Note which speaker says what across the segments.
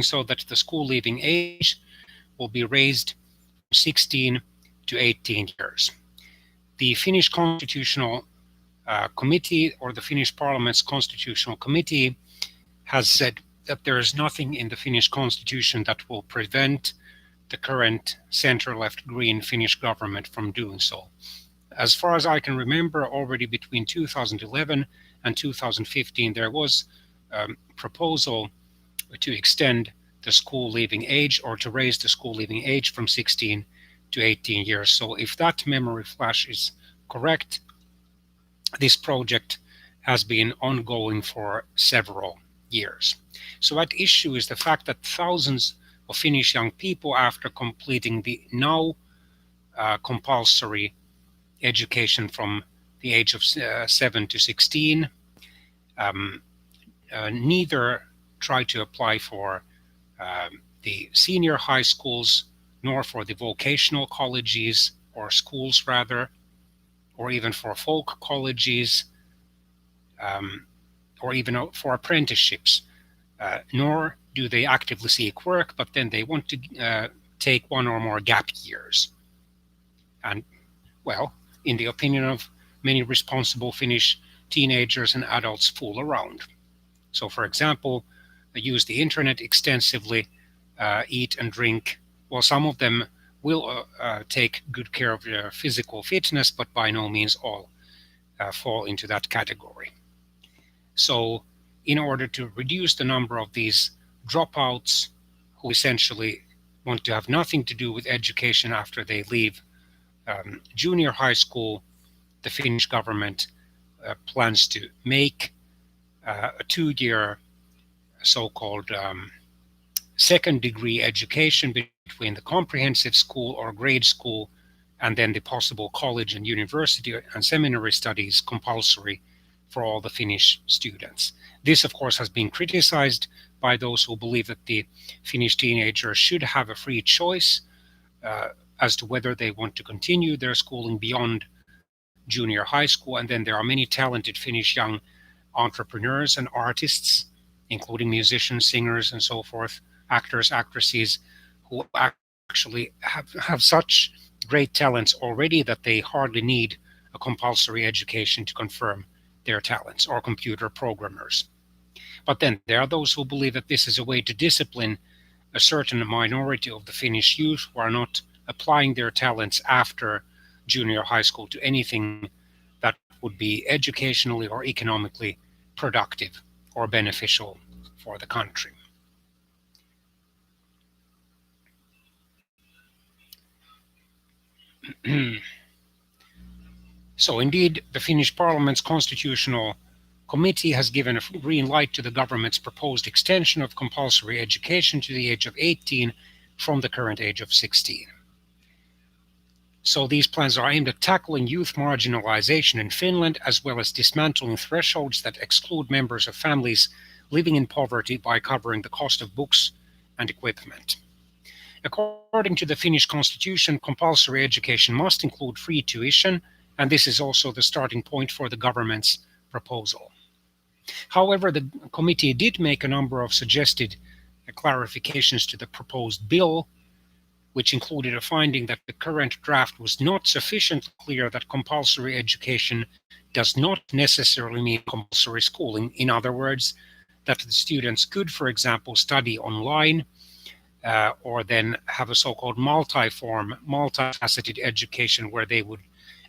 Speaker 1: so that the school leaving age will be raised from 16 to 18 years. The Finnish Constitutional Committee, or the Finnish Parliament's Constitutional Committee, has said that there is nothing in the Finnish constitution that will prevent the current center-left Green Finnish government from doing so. As far as I can remember, already between 2011 and 2015, there was a proposal to extend the school leaving age, or to raise the school leaving age from 16 to 18 years. So if that memory flash is correct, this project has been ongoing for several years. So at issue is the fact that thousands of Finnish young people, after completing the now compulsory education from the age of 7 to 16, neither try to apply for the senior high schools, nor for the vocational colleges, or schools rather, or even for folk colleges, or even for apprenticeships, nor do they actively seek work, but then they want to take one or more gap years. And, well, in the opinion of many responsible Finnish teenagers and adults, fool around. So, for example, they use the internet extensively, eat and drink. Well, some of them will take good care of their physical fitness, but by no means all fall into that category. So in order to reduce the number of these dropouts who essentially want to have nothing to do with education after they leave junior high school, the Finnish government plans to make a 2-year so-called second degree education between the comprehensive school or grade school and then the possible college and university and seminary studies compulsory for all the Finnish students. This, of course, has been criticized by those who believe that the Finnish teenagers should have a free choice as to whether they want to continue their schooling beyond junior high school. And then there are many talented Finnish young entrepreneurs and artists, including musicians, singers, and so forth, actors, actresses, who actually have such great talents already that they hardly need a compulsory education to confirm their talents, or computer programmers. But then there are those who believe that this is a way to discipline a certain minority of the Finnish youth who are not applying their talents after junior high school to anything that would be educationally or economically productive or beneficial for the country. So indeed, the Finnish Parliament's Constitutional Committee has given a green light to the government's proposed extension of compulsory education to the age of 18 from the current age of 16. So these plans are aimed at tackling youth marginalization in Finland, as well as dismantling thresholds that exclude members of families living in poverty by covering the cost of books and equipment. According to the Finnish constitution, compulsory education must include free tuition, and this is also the starting point for the government's proposal. However, the committee did make a number of suggested clarifications to the proposed bill, which included a finding that the current draft was not sufficiently clear that compulsory education does not necessarily mean compulsory schooling. In other words, that the students could, for example, study online, or then have a so-called multi-form, multifaceted education where they would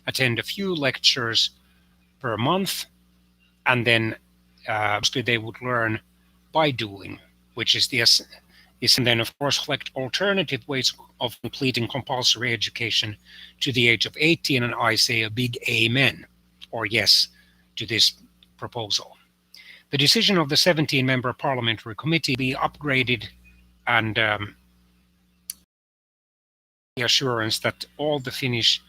Speaker 1: attend a few lectures per month, and then they would learn by doing, which is and then of course select alternative ways of completing compulsory education to the age of 18, and I say a big amen, or yes, to this proposal. The decision of the 17-member parliamentary committee be upgraded, and the assurance that all the Finnish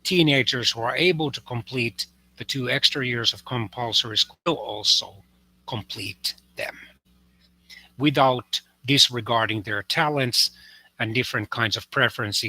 Speaker 1: teenagers who are able to complete the 2 extra years of compulsory school will also complete them without disregarding their talents and different kinds of preferences